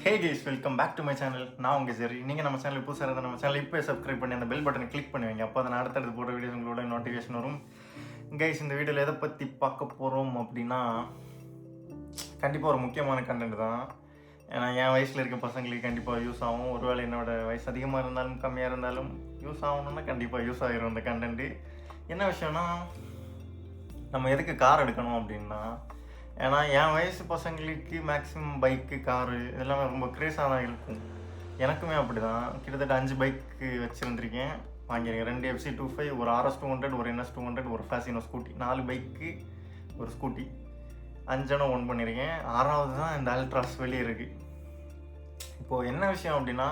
Hey guys, welcome back to my channel. நான் உங்கள் சரி. நீங்கள் நம்ம சேனல் புதுசாக இருந்தால் நம்ம சேனல் இப்போ சப்ஸ்கிரைப் பண்ணி அந்த பெல் பட்டனை கிளிக் பண்ணுவீங்க. அப்போ அதை அடுத்தடுத்து போடுற வீடியோஸ் உங்களோட நோட்டிஃபிகேஷன் வரும். கைஸ், இந்த வீடியோவில் எதை பற்றி பார்க்க போகிறோம் அப்படின்னா, கண்டிப்பாக ஒரு முக்கியமான கண்டென்ட் தான். ஏன்னா என் வயசில் இருக்க பசங்களுக்கு கண்டிப்பாக யூஸ் ஆகும். ஒருவேளை என்னோடய வயசு அதிகமாக இருந்தாலும் கம்மியாக இருந்தாலும் யூஸ் ஆகணும்னா கண்டிப்பாக யூஸ் ஆகிரும் இந்த கண்டென்ட்டு. என்ன விஷயம்னா, நம்ம எதுக்கு கார் எடுக்கணும் அப்படின்னா, ஏன்னா என் வயசு பசங்களுக்கு மேக்ஸிமம் பைக்கு, காரு இதெல்லாம் ரொம்ப க்ரேஸாக தான் இருக்கும். எனக்குமே அப்படி தான். கிட்டத்தட்ட 5 பைக்கு வச்சுருந்துருக்கேன், வாங்கியிருக்கேன். 2 FC25, ஒரு RS 200, ஒரு NS 200, ஒரு ஃபேசினோ ஸ்கூட்டி. 4 பைக்கு, ஒரு ஸ்கூட்டி. 5 ஓன் பண்ணியிருக்கேன். 6வது தான் இந்த அல்ட்ராஸ் வெளியே இருக்குது. இப்போது என்ன விஷயம் அப்படின்னா,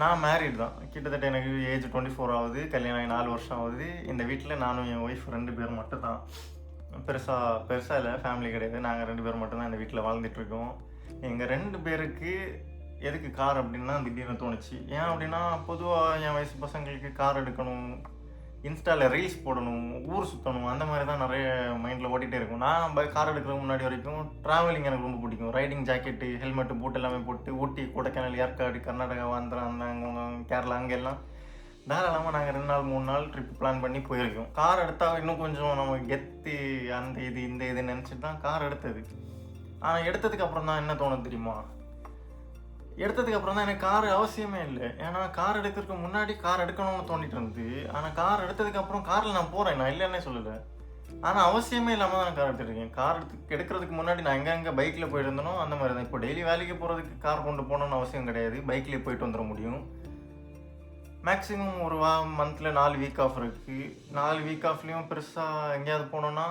நான் மேரிட் தான். கிட்டத்தட்ட எனக்கு ஏஜ் 24 ஆகுது. கல்யாணம் ஆகி 4 வருஷம் ஆகுது. இந்த வீட்டில் நானும் என் ஒய்ஃப் 2 பேர் மட்டும் தான். பெருசாக இல்லை, ஃபேமிலி கிடையாது. நாங்கள் 2 பேர் மட்டும்தான் இந்த வீட்டில் வாழ்ந்துட்டுருக்கோம். எங்கள் 2 பேருக்கு எதுக்கு கார் அப்படின்னா திடீர்னு தோணுச்சு. ஏன் அப்படின்னா, பொதுவாக என் வயசு பசங்களுக்கு கார் எடுக்கணும், இன்ஸ்டாவில் ரீல்ஸ் போடணும், ஊர் சுற்றணும், அந்த மாதிரி தான் நிறைய மைண்டில் ஓட்டிகிட்டே இருக்கும். நான் கார் எடுக்கிறதுக்கு முன்னாடி வரைக்கும் ட்ராவலிங் எனக்கு ரொம்ப பிடிக்கும். ரைடிங் ஜாக்கெட்டு, ஹெல்மெட்டு, பூட் எல்லாமே போட்டு ஊட்டி, கொடைக்கானல், ஏற்காடு, கர்நாடகா, ஆந்திரா, அங்கே கேரளா அங்கெல்லாம் தாராளமாக நாங்கள் 2 நாள் 3 நாள் ட்ரிப் பிளான் பண்ணி போயிருக்கோம். கார் எடுத்தால் இன்னும் கொஞ்சம் நம்ம கெத்து, அந்த இது இந்த இது நினச்சிட்டு தான் கார் எடுத்தது. ஆனால் எடுத்ததுக்கு அப்புறம் தான் என்ன தோணும் தெரியுமா, எடுத்ததுக்கு அப்புறம் தான் எனக்கு கார் அவசியமே இல்லை. ஏன்னா கார் எடுக்கிறதுக்கு முன்னாடி கார் எடுக்கணும்னு தோண்டிட்டு இருந்தது. ஆனால் கார் எடுத்ததுக்கு அப்புறம் காரில் நான் போகிறேன், நான் இல்லைன்னே சொல்லலை. ஆனால் அவசியமே இல்லாமல் தான் நான் கார் எடுத்துருக்கேன். கார் எடுக்கிறதுக்கு முன்னாடி நான் எங்கே பைக்கில் போயிருந்தனோ அந்த மாதிரி தான். இப்போ டெய்லி வேலைக்கு போகிறதுக்கு கார் கொண்டு போகணுன்னு அவசியம் கிடையாது, பைக்லேயே போயிட்டு வந்துட முடியும். மேக்ஸிமம் ஒரு மந்தில் 4 வீக் ஆஃப் இருக்குது. 4 வீக் ஆஃப்லேயும் பெருசாக எங்கேயாவது போனோன்னா,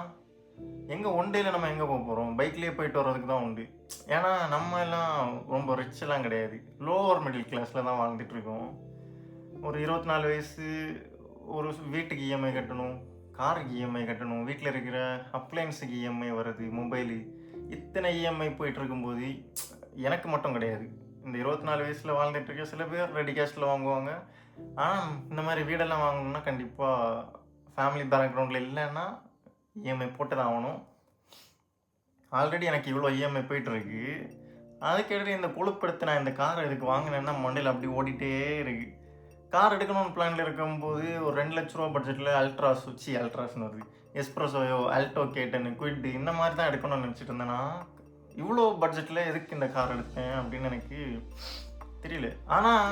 ஒன் டேயில் நம்ம எங்கே போக போகிறோம், பைக்லேயே போயிட்டு வர்றதுக்கு தான் உண்டு. ஏன்னா நம்ம எல்லாம் ரொம்ப ரிச்செல்லாம் கிடையாது, லோவர் மிடில் கிளாஸில் தான் வாழ்ந்துட்டுருக்கோம். ஒரு 24 வயசு, ஒரு வீட்டுக்கு இஎம்ஐ கட்டணும், காருக்கு இஎம்ஐ கட்டணும், வீட்டில் இருக்கிற அப்ளைன்ஸுக்கு இஎம்ஐ வருது, மொபைலு, இத்தனை இஎம்ஐ போயிட்டு இருக்கும்போது எனக்கு மட்டும் கிடையாது, இந்த 24 வயசில் வாழ்ந்துட்டுருக்க சில பேர் ரெடி கேஷில் வாங்குவாங்க. ஆனால் இந்த மாதிரி வீடெல்லாம் வாங்கணுன்னா கண்டிப்பாக ஃபேமிலி பேக்ரவுண்டில் இல்லைன்னா இஎம்ஐ போட்டு தான் ஆகணும். ஆல்ரெடி எனக்கு இவ்வளோ இஎம்ஐ போயிட்டுருக்கு. அதுக்கடுத்து இந்த கொழுப்படுத்த நான் இந்த காரை இதுக்கு வாங்கினேன்னா மண்டையில் அப்படி ஓடிட்டே இருக்குது. கார் எடுக்கணும்னு பிளானில் இருக்கும்போது ஒரு 2 லட்ச ரூபா பட்ஜெட்டில் அல்ட்ராஸ்னு வருது, எஸ்ப்ரெஸோயோ, ஆல்டோ K10, குவிட் இந்த மாதிரி தான் எடுக்கணும்னு நினச்சிட்டு இருந்தேன்னா, இவ்வளோ பட்ஜெட்டில் எதுக்கு இந்த கார் எடுத்தேன் அப்படின்னு எனக்கு தெரியல. ஆனால்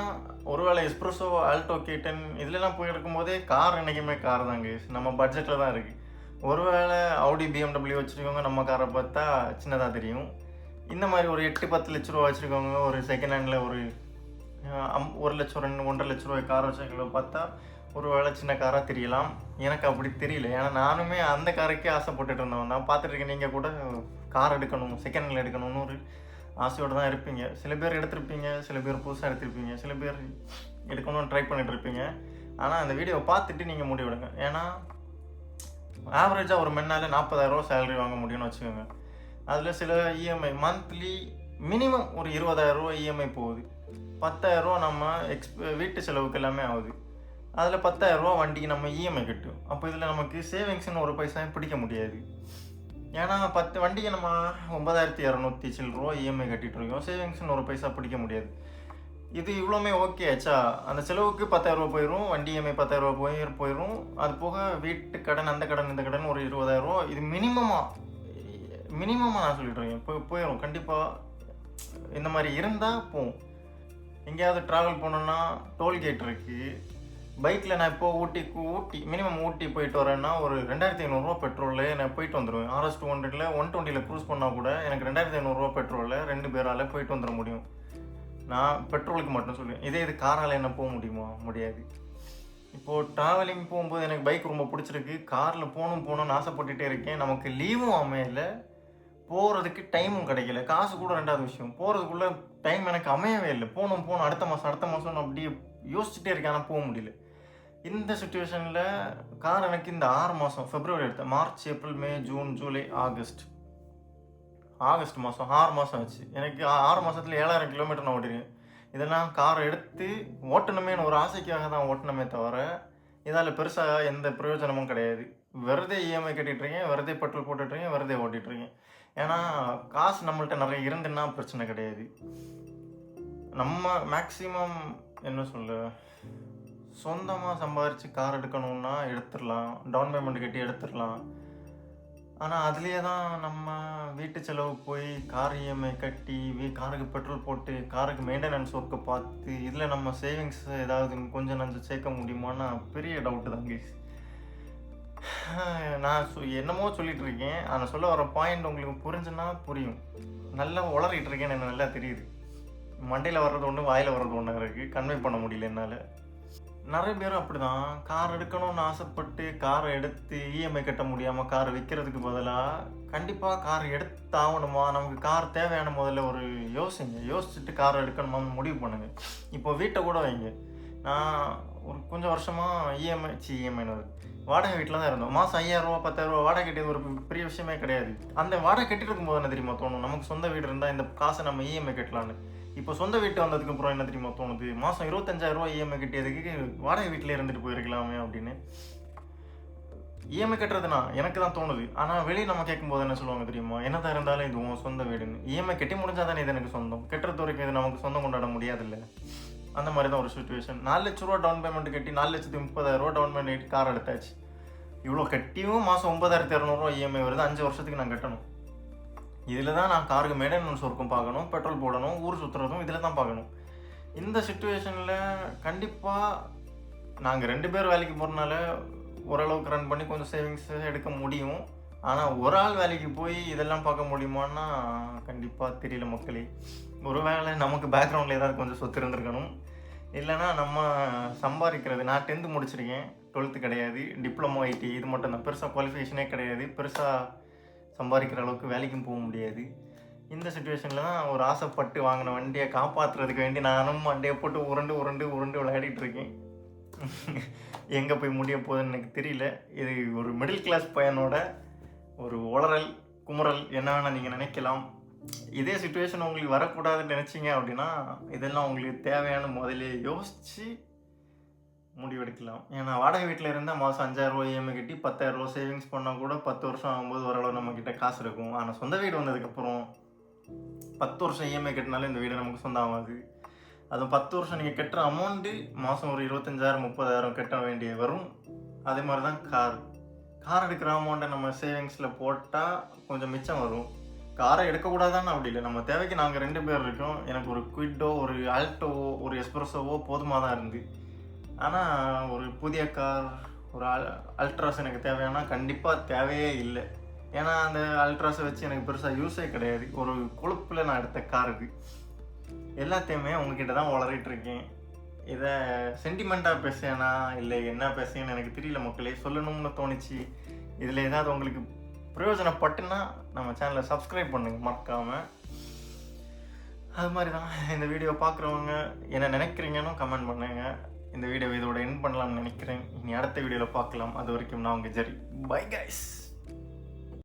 ஒருவேளை எஸ்ப்ரெஸோ, ஆல்டோ K10 இதுலலாம் போய் எடுக்கும்போதே கார் என்றைக்குமே கார் தாங்க, நம்ம பட்ஜெட்டில் தான் இருக்குது. ஒருவேளை ஆடி BMW வச்சுருக்கவங்க நம்ம காரை பார்த்தா சின்னதாக தெரியும். இந்த மாதிரி ஒரு 8-10 லட்ச ரூபா வச்சுருக்கவங்க ஒரு செகண்ட் ஹேண்டில் ஒரு 1 லட்சம் 1.5 லட்ச ரூபாய் கார் வச்சுருக்கவங்க பார்த்தா ஒரு வேளை சின்ன காராக தெரியலாம். எனக்கு அப்படி தெரியல. ஏன்னா நானுமே அந்த காருக்கே ஆசைப்பட்டுட்டு இருந்தவன் தான். பார்த்துட்ருக்கேன், நீங்கள் கூட கார் எடுக்கணும், செகண்ட் ஹேண்டில் எடுக்கணும்னு ஒரு ஆசையோடு தான் இருப்பீங்க. சில பேர் எடுத்திருப்பீங்க, சில பேர் புதுசாக எடுத்திருப்பீங்க, சில பேர் எடுக்கணும்னு ட்ரை பண்ணிட்டு இருப்பீங்க. ஆனால் அந்த வீடியோவை பார்த்துட்டு நீங்கள் முடிவெடுங்க. ஏன்னா ஆவரேஜாக ஒரு மென்னால் 40,000 ரூபா சேலரி வாங்க முடியும்னு வச்சுக்கோங்க. அதில் சில இஎம்ஐ மந்த்லி மினிமம் ஒரு 20,000 ரூபா இஎம்ஐ போகுது. 10,000 ரூபா நம்ம வீட்டு செலவுக்கு எல்லாமே ஆகுது. அதில் 10,000 ரூபா வண்டிக்கு நம்ம இஎம்ஐ கட்டும். அப்போ இதில் நமக்கு சேவிங்ஸ்னு ஒரு பைசா பிடிக்க முடியாது. ஏன்னா 10 வண்டிக்கு நம்ம 9,200 சில்லரூவா இஎம்ஐ கட்டிகிட்ருக்கோம். சேவிங்ஸ்னு ஒரு பைசா பிடிக்க முடியாது. இது இவ்வளோமே ஓகே ஆச்சா, அந்த செலவுக்கு 10,000 ரூபா போயிடும், வண்டி இஎம்ஐ 10,000 ரூபா போயிடும். அது போக வீட்டு கடன், அந்த கடன், இந்த கடன் ஒரு 20,000 ரூபா. இது மினிமமாக நான் சொல்லிட்டுருக்கேன். போயிடும் கண்டிப்பாக. இந்த மாதிரி இருந்தால் போகும். எங்கேயாவது ட்ராவல் போனோன்னா டோல்கேட் இருக்குது. பைக்கில் நான் இப்போ ஊட்டி மினிமம் ஊட்டி போயிட்டு வரேன்னா ஒரு 2,500 ரூபா பெட்ரோலில் நான் போயிட்டு வந்துடுவேன். RS 200ல் 120ல் க்ரூஸ் பண்ணால் கூட எனக்கு 2,500 ரூபா பெட்ரோலில் 2 பேரால் போயிட்டு வந்துட முடியும். நான் பெட்ரோலுக்கு மட்டும் சொல்லுவேன். இது காரால் என்ன போக முடியுமா? முடியாது. இப்போது ட்ராவலிங் போகும்போது எனக்கு பைக் ரொம்ப பிடிச்சிருக்கு, காரில் போகணும்னு ஆசைப்பட்டுட்டே இருக்கேன். நமக்கு லீவும் அமையலை, போகிறதுக்கு டைமும் கிடைக்கல, காசு கூட 2வது விஷயம். போகிறதுக்குள்ளே டைம் எனக்கு அமையவே இல்லை. போகணும் அடுத்த மாதம் அப்படியே யோசிச்சுட்டே இருக்கேன், ஆனால் போக முடியல. இந்த சுச்சுவேஷனில் கார் எனக்கு இந்த 6 மாதம், பிப்ரவரி எடுத்தேன், மார்ச், ஏப்ரல், மே, ஜூன், ஜூலை, ஆகஸ்ட் மாதம் 6 மாதம் ஆச்சு. எனக்கு 6 மாதத்தில் 7,000 கிலோமீட்டர் நான் ஓட்டிருக்கேன். இதெல்லாம் காரை எடுத்து ஓட்டணுமேனு ஒரு ஆசைக்காக தான் ஓட்டணுமே தவிர இதால் பெருசாக எந்த பிரயோஜனமும் கிடையாது. வெறுதே இஎம்ஐ கட்டிகிட்ருக்கேன், வெறுதே பெட்ரோல் போட்டுட்ருக்கேன், வெறுதே ஓட்டிகிட்ருக்கேன். ஏன்னா காசு நம்மள்ட்ட நிறைய இருந்துன்னா பிரச்சனை கிடையாது. நம்ம மேக்ஸிமம் என்ன சொல்ல, சொந்தமாக சம்பாரித்து கார் எடுக்கணுன்னா எடுத்துடலாம், டவுன் பேமெண்ட் கட்டி எடுத்துடலாம். ஆனால் அதுலேயே தான் நம்ம வீட்டு செலவு போய் கார் இஎம்ஐ கட்டி காருக்கு பெட்ரோல் போட்டு காருக்கு மெயின்டெனன்ஸ் ஒர்க்கை பார்த்து இதில் நம்ம சேவிங்ஸ் ஏதாவது கொஞ்சம் நஞ்சம் சேர்க்க முடியுமான்னா பெரிய டவுட்டு தான் கைஸ். நான் என்னமோ சொல்லிட்டு இருக்கேன், ஆனால் சொல்ல வர பாயிண்ட் உங்களுக்கு புரிஞ்சுன்னா புரியும். நல்லா உளறிட்டு இருக்கேன்னு எனக்கு நல்லா தெரியுது. மண்டையில் வர்றது ஒன்று, வாயில் வர்றது ஒன்று இருக்குது, கன்வே பண்ண முடியல என்னால். நிறைய பேரும் அப்படி தான் கார் எடுக்கணும்னு ஆசைப்பட்டு காரை எடுத்து இஎம்ஐ கட்ட முடியாமல் காரை விற்கிறதுக்கு பதிலாக கண்டிப்பாக கார் எடுத்தாகணுமா, நமக்கு கார் தேவையான முதல்ல ஒரு யோசிச்சுட்டு காரை எடுக்கணுமான்னு முடிவு பண்ணுங்க. இப்போ வீட்டை கூட வைங்க. நான் ஒரு கொஞ்சம் வருஷமாக இஎம்ஐன்னு வாடகை வீட்டில் தான் இருந்தோம். மாதம் 5000 10,000 வாடகை கட்டியது ஒரு பெரிய விஷயமே கிடையாது. அந்த வாடகை கட்டிட்டு இருக்கும்போது என்ன தெரியுமா தோணும், நமக்கு சொந்த வீடு இருந்தால் இந்த காசை நம்ம இஎம்ஐ கட்டலான்னு. இப்போ சொந்த வீட்டு வந்ததுக்கப்புறம் என்ன தெரியுமா தோணுது, மாதம் 25,000 இஎம்ஐ கட்டியதுக்கு வாடகை வீட்டில் இருந்துட்டு போயிருக்கலாமே அப்படின்னு. இஎம்ஐ கட்டுறதுனா எனக்கு தான் தோணுது. ஆனால் வெளியே நம்ம கேட்கும்போது என்ன சொல்லுவாங்க தெரியுமா, என்னதான் இருந்தாலும் இது உன் சொந்த வீடுன்னு. இஎம்ஐ கட்டி முடிஞ்சால் தானே இது எனக்கு சொந்தம், கட்டுறது வரைக்கும் இது நமக்கு சொந்தம் கொண்டாட முடியாதுல்ல. அந்த மாதிரி தான் ஒரு சுச்சுவேஷன். 4 லட்ச ரூபா டவுன் பேமெண்ட் கட்டி 4,30,000 டவுன் பேமெண்ட் கார் எடுத்தாச்சு. இவ்வளோ கட்டியும் மாதம் 9,200 இஎம்ஐ வருது. 5 வருஷத்துக்கு நான் கட்டணும். இதில் தான் நான் காருக்கு மெயின்டெனன்ஸ் ஒர்க்கும் பார்க்கணும், பெட்ரோல் போடணும், ஊர் சுற்றுறதும் இதில் தான் பார்க்கணும். இந்த சுச்சுவேஷனில் கண்டிப்பாக நாங்கள் 2 பேர் வேலைக்கு போகிறனால ஓரளவுக்கு ரன் பண்ணி கொஞ்சம் சேவிங்ஸ் எடுக்க முடியும். ஆனால் ஒரு ஆள் வேலைக்கு போய் இதெல்லாம் பார்க்க முடியுமான்னா கண்டிப்பாக தெரியல மக்களே. ஒருவேளை நமக்கு பேக்ரவுண்டில் ஏதாவது கொஞ்சம் சொத்து இருந்திருக்கணும், இல்லைனா நம்ம சம்பாதிக்கிறது. நான் 10th முடிச்சிருக்கேன், 12th கிடையாது, டிப்ளமோ ஐடி இது மட்டும் தான். பெருசாக குவாலிஃபிகேஷனே கிடையாது, பெருசாக சம்பாதிக்கிற அளவுக்கு வேலைக்கும் போக முடியாது. இந்த சுச்சுவேஷனில் தான் ஒரு ஆசைப்பட்டு வாங்கின வண்டியை காப்பாற்றுறதுக்கு வேண்டி நானும் வண்டியை போட்டு உருண்டு விளையாடிட்டு இருக்கேன். எங்கே போய் முடிய போகுதுன்னு எனக்கு தெரியல. இது ஒரு மிடில் கிளாஸ் பையனோட ஒரு உளறல் குமுறல் என்ன வேணால் நீங்கள் நினைக்கலாம். இதே சுச்சுவேஷன் உங்களுக்கு வரக்கூடாதுன்னு நினச்சிங்க அப்படின்னா இதெல்லாம் உங்களுக்கு தேவையான முதலே யோசித்து முடிவெடுக்கலாம். ஏன்னா வாடகை வீட்டில் இருந்தால் மாதம் 5,000 இஎம்ஐ கட்டி 10,000 சேவிங்ஸ் பண்ணால் கூட 10 வருஷம் ஆகும்போது ஓரளவு நம்மக்கிட்ட காசு இருக்கும். ஆனால் சொந்த வீடு வந்ததுக்கப்புறம் 10 வருஷம் இஎம்ஐ கட்டினாலும் இந்த வீடு நமக்கு சொந்தம் ஆகாது. அதுவும் 10 வருஷம் நீங்கள் கட்டுற அமௌண்ட்டு மாதம் ஒரு 25,000 30,000 கட்ட வேண்டிய வரும். அதே மாதிரி தான் கார் எடுக்கிற அமௌண்ட்டை நம்ம சேவிங்ஸில் போட்டால் கொஞ்சம் மிச்சம் வரும். காரை எடுக்கக்கூடாதான்னு அப்படி இல்லை, நம்ம தேவைக்கு நாங்கள் 2 பேர் இருக்கோம். எனக்கு ஒரு குவிட்டோ, ஒரு ஆல்டோவோ, ஒரு எஸ்ப்ரெஸோவோ போதுமாக தான் இருந்து. ஆனால் ஒரு புதிய கார், ஒரு அல்ட்ராஸ் எனக்கு தேவையானா கண்டிப்பாக தேவையே இல்லை. ஏன்னா அந்த அல்ட்ராஸை வச்சு எனக்கு பெருசாக யூஸே கிடையாது. ஒரு கொழுப்பில் நான் எடுத்த காருக்கு எல்லாத்தையுமே உங்ககிட்ட தான் வளரிட்டுருக்கேன். இதை சென்டிமெண்ட்டாக பேசுறேனா இல்லை என்ன பேசுறேன்னு எனக்கு தெரியல மக்களே. சொல்லணும்னு தோணுச்சு. இதில் ஏதாவது உங்களுக்கு பிரயோஜனப்பட்டுன்னா நம்ம சேனலை சப்ஸ்கிரைப் பண்ணுங்கள் மறக்காமல். அது மாதிரி தான் இந்த வீடியோ பார்க்குறவங்க என்ன நினைக்கிறீங்கன்னு கமெண்ட் பண்ணுங்கள். இந்த வீடியோ இதோட எண்ட் பண்ணலாம்னு நினைக்கிறேன். இனி அடுத்த வீடியோவில் பார்க்கலாம். அது வரைக்கும் நான் உங்கள் ஜெரி. Bye guys.